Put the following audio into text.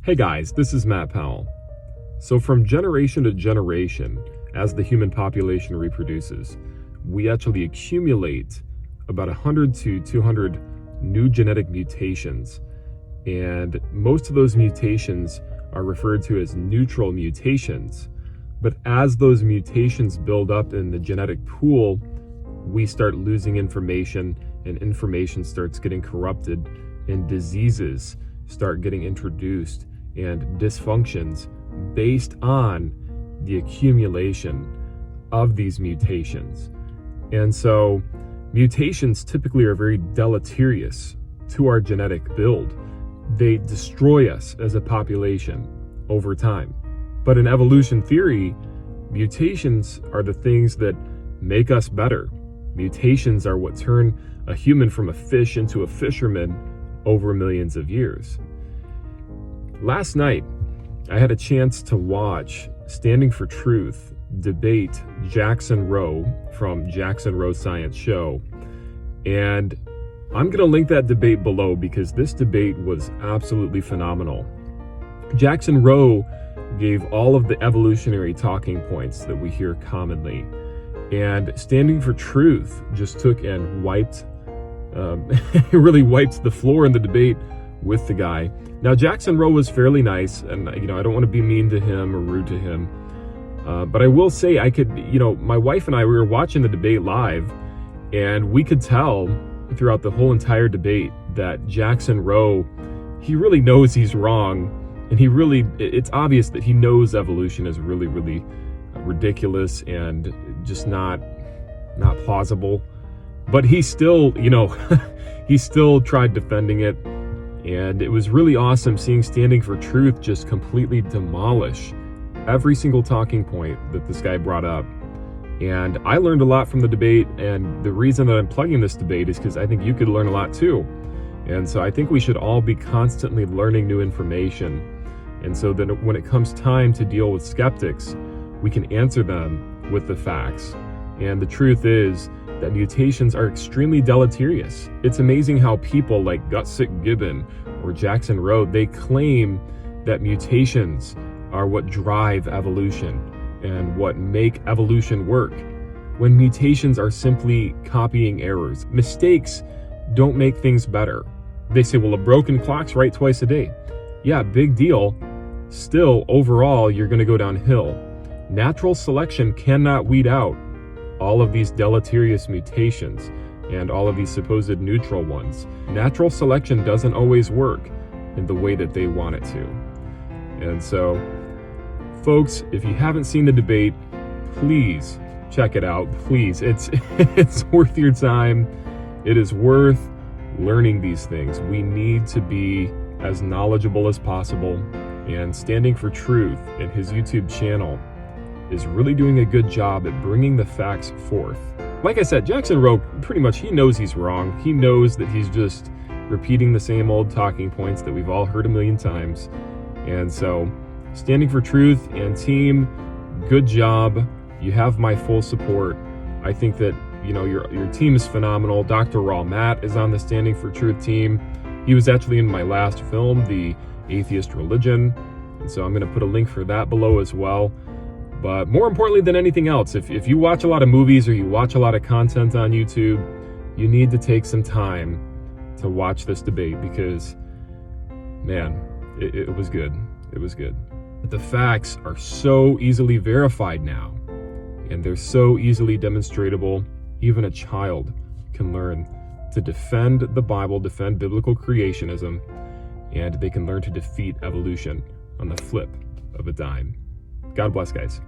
Hey guys, this is Matt Powell. So from generation to generation, as the human population reproduces, we actually accumulate about 100 to 200 new genetic mutations. And most of those mutations are referred to as neutral mutations. But as those mutations build up in the genetic pool, we start losing information, and information starts getting corrupted, and diseases start getting introduced, and dysfunctions based on the accumulation of these mutations. And so mutations typically are very deleterious to our genetic build. They destroy us as a population over time. But in evolution theory, mutations are the things that make us better. Mutations are what turn a human from a fish into a fisherman over millions of years. Last night, I had a chance to watch Standing for Truth debate Jackson Rowe from Jackson Rowe Science Show. And I'm going to link that debate below because this debate was absolutely phenomenal. Jackson Rowe gave all of the evolutionary talking points that we hear commonly. And Standing for Truth just took and really wiped the floor in the debate with the guy. Now, Jackson Rowe was fairly nice, and I don't want to be mean to him or rude to him. But I will say my wife and I, we were watching the debate live, and we could tell throughout the whole entire debate that Jackson Rowe, he really knows he's wrong. And it's obvious that he knows evolution is really, really ridiculous and just not plausible. But he still, he still tried defending it. And it was really awesome seeing Standing for Truth just completely demolish every single talking point that this guy brought up. And I learned a lot from the debate, and the reason that I'm plugging this debate is because I think you could learn a lot too. And so I think we should all be constantly learning new information. And so that when it comes time to deal with skeptics, we can answer them with the facts. And the truth is that mutations are extremely deleterious. It's amazing how people like Gutsick Gibbon or Jackson Rowe, they claim that mutations are what drive evolution and what make evolution work, when mutations are simply copying errors. Mistakes don't make things better. They say, well, a broken clock's right twice a day. Yeah, big deal. Still, overall, you're going to go downhill. Natural selection cannot weed out all of these deleterious mutations and all of these supposed neutral ones. Natural selection doesn't always work in the way that they want it to. And so, folks, if you haven't seen the debate, please check it out. Please, it's worth your time. It is worth learning these things. We need to be as knowledgeable as possible. And Standing for Truth in his YouTube channel is really doing a good job at bringing the facts forth. Like I said, Jackson Rowe, pretty much, he knows he's wrong. He knows that he's just repeating the same old talking points that we've all heard a million times. And so, Standing for Truth and team, good job. You have my full support. I think that, your team is phenomenal. Dr. Raul Matt is on the Standing for Truth team. He was actually in my last film, The Atheist Religion. And so I'm going to put a link for that below as well. But more importantly than anything else, if you watch a lot of movies or you watch a lot of content on YouTube, you need to take some time to watch this debate because, man, it was good. It was good. The facts are so easily verified now, and they're so easily demonstratable. Even a child can learn to defend the Bible, defend biblical creationism, and they can learn to defeat evolution on the flip of a dime. God bless, guys.